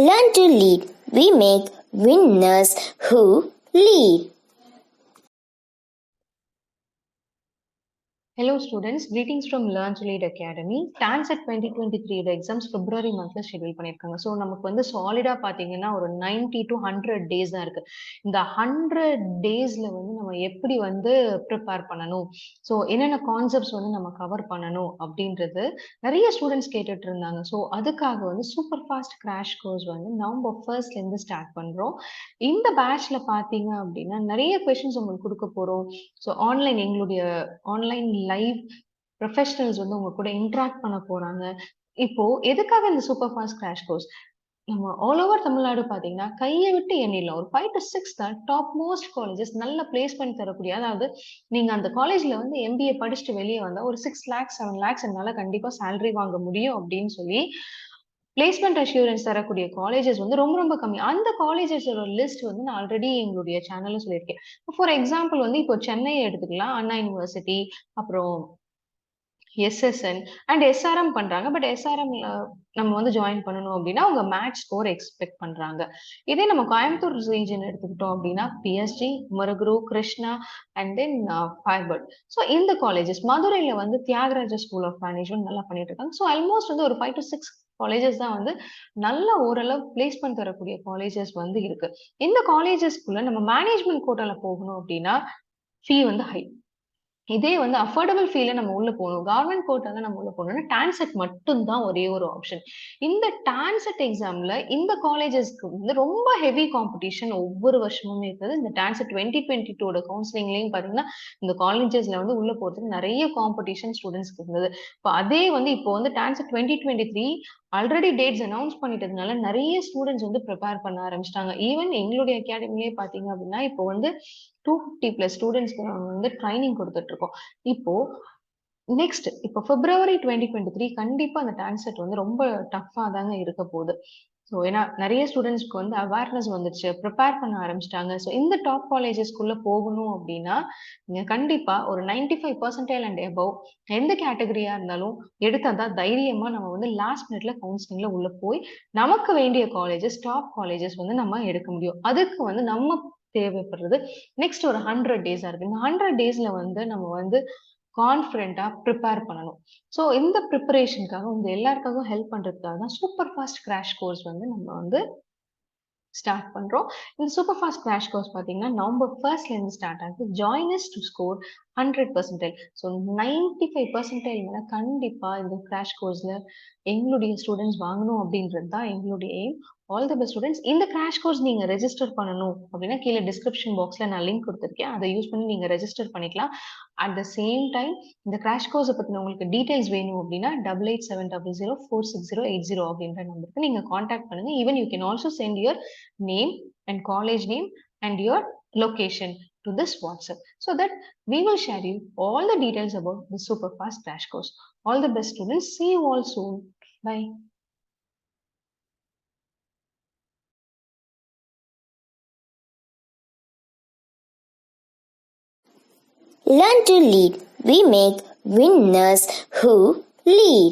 Learn to lead. We make winners who lead. Hello students, greetings from Learn to Lead Academy. TANCET 2023 exams பிப்ரவரி மந்த்ல schedule பண்ணியிருக்காங்க. So நமக்கு வந்து சாலிடா பார்த்தீங்கன்னா ஒரு 90 to 100 days தான் இருக்கு. இந்த 100 டேஸ்ல வந்து நம்ம எப்படி வந்து ப்ரிப்பேர் பண்ணணும், ஸோ என்னென்ன கான்செப்ட்ஸ் வந்து நம்ம கவர் பண்ணணும் அப்படின்றது நிறைய ஸ்டூடெண்ட்ஸ் கேட்டுட்டு இருந்தாங்க. ஸோ அதுக்காக வந்து சூப்பர் ஃபாஸ்ட் கிராஷ் கோர்ஸ் வந்து நவம்பர் 1st இருந்து ஸ்டார்ட் பண்றோம். இந்த பேட்ச்ல பார்த்தீங்க அப்படின்னா நிறைய கொஸ்டின்ஸ் உங்களுக்கு கொடுக்க போறோம். ஸோ எங்களுடைய ஆன்லைன் லைவ் ப்ரொஃபஷனல்ஸ் வந்து உங்க கூட இன்டராக்ட் பண்ண போறாங்க. இப்போ எதுக்காக இந்த சூப்பர் ஃபாஸ்ட் கிராஷ் கோர்ஸ்? நம்ம ஆல் ஓவர் தமிழ்நாடு பாத்தீங்கன்னா கையை விட்டு எண்ணிடலாம். ஒரு 5 to 6 தான் டாப் மோஸ்ட் காலேஜஸ் நல்ல பிளேஸ்மெண்ட் தரக்கூடிய, அதாவது நீங்க அந்த காலேஜ்ல வந்து MBA படிச்சுட்டு வெளியே வந்தா ஒரு 6 lakhs 7 lakhs என்னால கண்டிப்பா சேலரி வாங்க முடியும் அப்படின்னு சொல்லி பிளேஸ்மெண்ட் அஷ்யூரன்ஸ் தரக்கூடிய காலேஜஸ் வந்து ரொம்ப ரொம்ப கம்மி. அந்த காலேஜஸோட லிஸ்ட் வந்து நான் ஆல்ரெடி எங்களுடைய சேனல்ல சொல்லியிருக்கேன். ஃபார் எக்ஸாம்பிள் வந்து இப்போ சென்னையை எடுத்துக்கலாம். அண்ணா யூனிவர்சிட்டி, அப்புறம் SSN அண்ட் SRM பண்றாங்க. பட் SRM நம்ம வந்து ஜாயின் பண்ணணும் அப்படின்னா அவங்க மேட்ச் ஸ்கோர் எக்ஸ்பெக்ட் பண்றாங்க. இதே நம்ம கோயம்புத்தூர் ரீஜன் எடுத்துக்கிட்டோம் அப்படின்னா PSG, முருகுரு, Krishna and then Firebird. So இந்த காலேஜஸ் மதுரையில வந்து தியாகராஜ ஸ்கூல் ஆஃப் மேனேஜ்மெண்ட் நல்லா பண்ணிட்டு இருக்காங்க. ஸோ ஆல்மோஸ்ட் வந்து ஒரு 5 to 6 காலேஜஸ் தான் வந்து நல்ல ஓரளவு பிளேஸ்மெண்ட் தரக்கூடிய காலேஜஸ் வந்து இருக்கு. இந்த காலேஜஸ்க்குள்ள நம்ம மேனேஜ்மெண்ட் கோட்டால போகணும் அப்படின்னா ஃபீ வந்து ஹை. இதே வந்து அஃபோர்டபிள் ஃபீல நம்ம உள்ள போகணும், கவர்மெண்ட் கோட்டால நம்ம உள்ள போகணும்னா டான்செட் மட்டும் தான் ஒரே ஒரு ஆப்ஷன். இந்த டான்செட் எக்ஸாம்ல இந்த காலேஜஸ்க்கு வந்து ரொம்ப ஹெவி காம்படிஷன் ஒவ்வொரு வருஷமுமே இருக்குது. இந்த டான்செட் 2022 கவுன்சிலிங்லயும் பாத்தீங்கன்னா இந்த காலேஜஸ்ல வந்து உள்ள போறதுக்கு நிறைய காம்படிஷன் ஸ்டூடெண்ட்ஸ்க்கு இருந்தது. இப்போ அதே வந்து இப்போ வந்து டான்செட் 2023 ஆல்ரெடி டேட்ஸ் அனௌன்ஸ் பண்ணிட்டதுனால நிறைய ஸ்டூடெண்ட்ஸ் வந்து ப்ரிப்பேர் பண்ண ஆரம்பிச்சிட்டாங்க. ஈவன் எங்களுடைய அகாடமிலேயே பாத்தீங்க அப்படின்னா இப்போ வந்து 250+ ஸ்டூடெண்ட்ஸ்க்கு நாங்க வந்து ட்ரைனிங் கொடுத்துட்டு இருக்கோம். இப்போ நெக்ஸ்ட் இப்போ பிப்ரவரி 2023 கண்டிப்பா அந்த டான்செட் வந்து ரொம்ப டஃப்பா தாங்க இருக்க போகுது. ஸோ ஏன்னா நிறைய ஸ்டூடெண்ட்ஸ்க்கு வந்து அவேர்னஸ் வந்துருச்சு, ப்ரிப்பேர் பண்ண ஆரம்பிச்சிட்டாங்க. ஸோ இந்த டாப் காலேஜஸ்க்குள்ள போகணும் அப்படின்னா நீங்க கண்டிப்பா ஒரு 95% அண்ட் எபவ் எந்த கேட்டகரியா இருந்தாலும் எடுத்தா தான் தைரியமா நம்ம வந்து லாஸ்ட் மினிட்ல கவுன்சிலிங்ல உள்ள போய் நமக்கு வேண்டிய காலேஜஸ், டாப் காலேஜஸ் வந்து நம்ம எடுக்க முடியும். அதுக்கு வந்து நம்ம தேவைப்படுறது நெக்ஸ்ட் ஒரு 100 டேஸா இருக்கு. இந்த 100 டேஸ்ல வந்து நம்ம வந்து கான்ஃபிடென்ட்டா ப்ரிப்பேர் பண்ணணும். ஸோ இந்த ப்ரிப்பரேஷனுக்காக உங்க எல்லாருக்காகவும் ஹெல்ப் பண்றதுக்காக தான் சூப்பர் ஃபாஸ்ட் கிராஷ் கோர்ஸ் வந்து நம்ம வந்து ஸ்டார்ட் பண்றோம். இந்த சூப்பர் ஃபாஸ்ட் கிராஷ் கோர்ஸ் பார்த்தீங்கன்னா நவம்பர் 1st இருந்து ஸ்டார்ட் ஆகுது. Join us to score 100%. So 95% மேல கண்டிப்பா இந்த கிராஷ் கோர்ஸ்ல எங்களுடைய ஸ்டூடெண்ட்ஸ் வாங்கணும் அப்படின்றது தான் எங்களுடைய aim. All the best students. இந்த கிராஷ் கோர்ஸ் நீங்க ரெஜிஸ்டர் பண்ணணும் அப்படின்னா கீழே டிஸ்கிரிப்ஷன் பாக்ஸ்ல நான் லிங்க் கொடுத்துருக்கேன். அதை யூஸ் பண்ணி நீங்க ரெஜிஸ்டர் பண்ணிக்கலாம். அட் த சேம் டைம் இந்த கிராஷ் கோர்ஸை பத்தின உங்களுக்கு டீடைல்ஸ் வேணும் அப்படின்னா 8870046080 அப்படின்ற நம்பருக்கு நீங்க காண்டாக்ட் பண்ணுங்க. Even you can also send your name and college name and your location to this WhatsApp, so that we will share you all the details about the super fast crash course. All the best students. See you all soon. Bye. Learn to lead. We make winners who lead.